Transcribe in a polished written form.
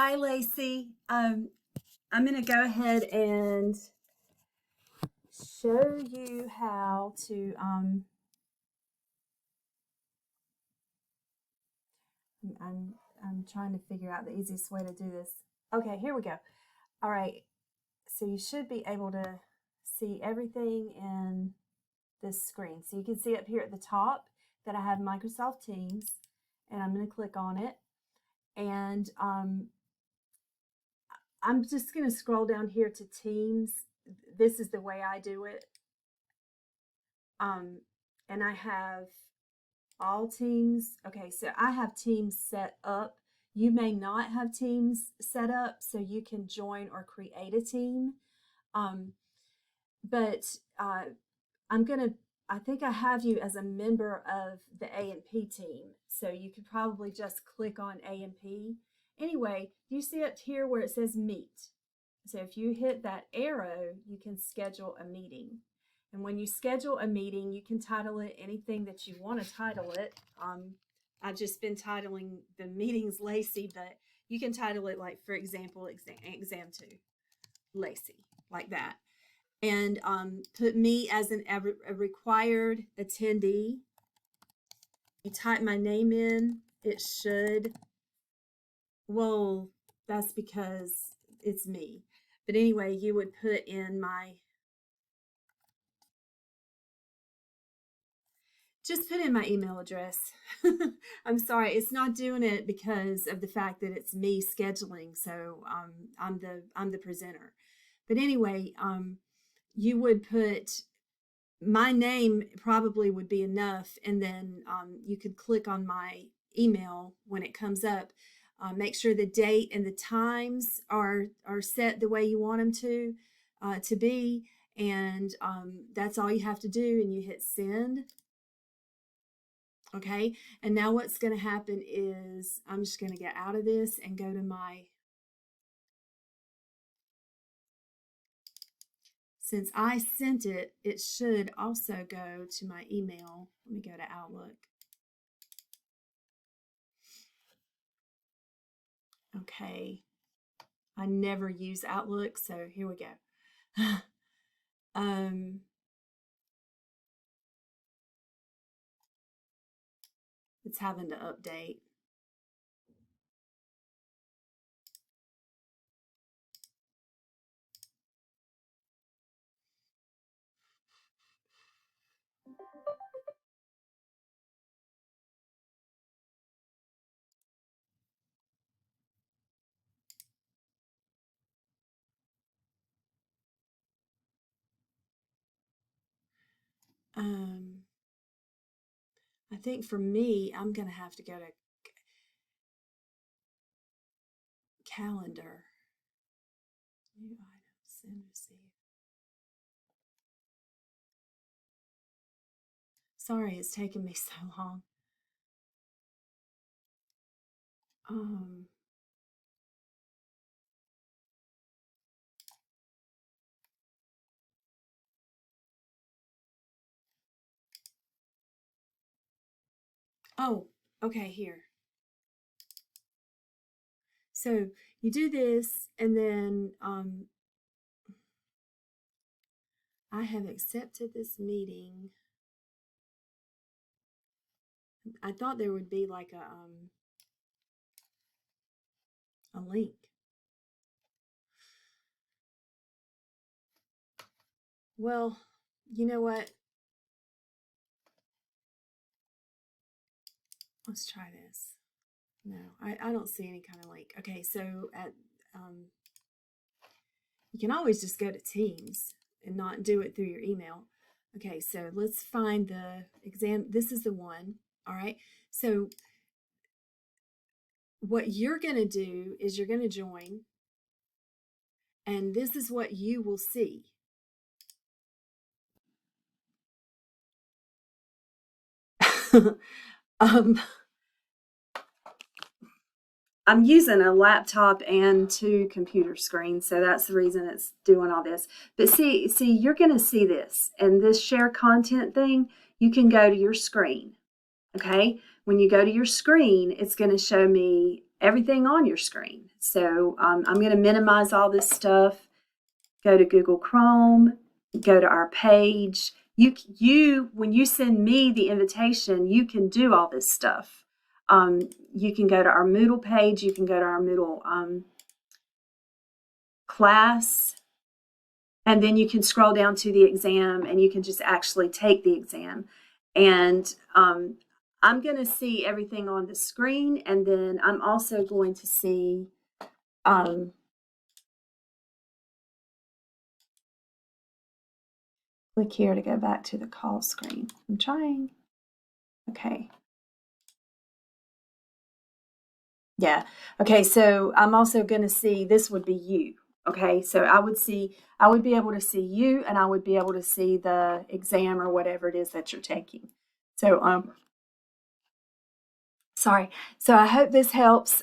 Hi, Lacey. I'm going to go ahead and show you how to, I'm trying to figure out the easiest way to do this. Okay, here we go. All right, so you should be able to see everything in this screen. So you can see up here at the top that I have Microsoft Teams, and I'm going to click on it. And I'm just going to scroll down here to Teams. This is the way I do it. And I have all Teams. Okay, so I have Teams set up. You may not have Teams set up, so you can join or create a team. But I think I have you as a member of the A&P team. So you could probably just click on A&P. Anyway, you see up here where it says meet. So if you hit that arrow, you can schedule a meeting. And when you schedule a meeting, you can title it anything that you want to title it. I've just been titling the meetings Lacey, but you can title it, like, for example, exam 2, Lacey, like that. And put me as a required attendee. You type my name in, it should, well, that's because it's me. But anyway, you would put in just put in my email address. I'm sorry, it's not doing it because of the fact that it's me scheduling. So I'm the presenter. But anyway, you would put my name, probably would be enough, and then you could click on my email when it comes up. Make sure the date and the times are set the way you want them to be, and that's all you have to do, and you hit send. Okay, and now what's going to happen is I'm just going to get out of this and go to my, since I sent it, it should also go to my email. Let me go to Outlook. Okay, I never use Outlook, so here we go. It's having to update. I think for me, I'm going to have to go to calendar. New items, send, receive. Sorry, it's taken me so long. Oh, okay, here. So you do this, and then I have accepted this meeting. I thought there would be like a link. Well, you know what? Let's try this. No, I don't see any kind of link. Okay, so at you can always just go to Teams and not do it through your email. Okay, so let's find the exam. This is the one. All right, so what you're going to do is you're going to join, and this is what you will see. I'm using a laptop and 2 computer screens, so that's the reason it's doing all this. But see, you're going to see this, and this share content thing, you can go to your screen. Okay, when you go to your screen, it's going to show me everything on your screen. So I'm going to minimize all this stuff. Go to Google Chrome, go to our page. When you send me the invitation, you can do all this stuff. You can go to our Moodle page. You can go to our Moodle class, and then you can scroll down to the exam, and you can just actually take the exam. And I'm going to see everything on the screen, and then I'm also going to see click here to go back to the call screen. I'm trying. Okay. Yeah. Okay, so I'm also going to see, this would be you. Okay, so I would be able to see you, and I would be able to see the exam or whatever it is that you're taking. So sorry. So I hope this helps.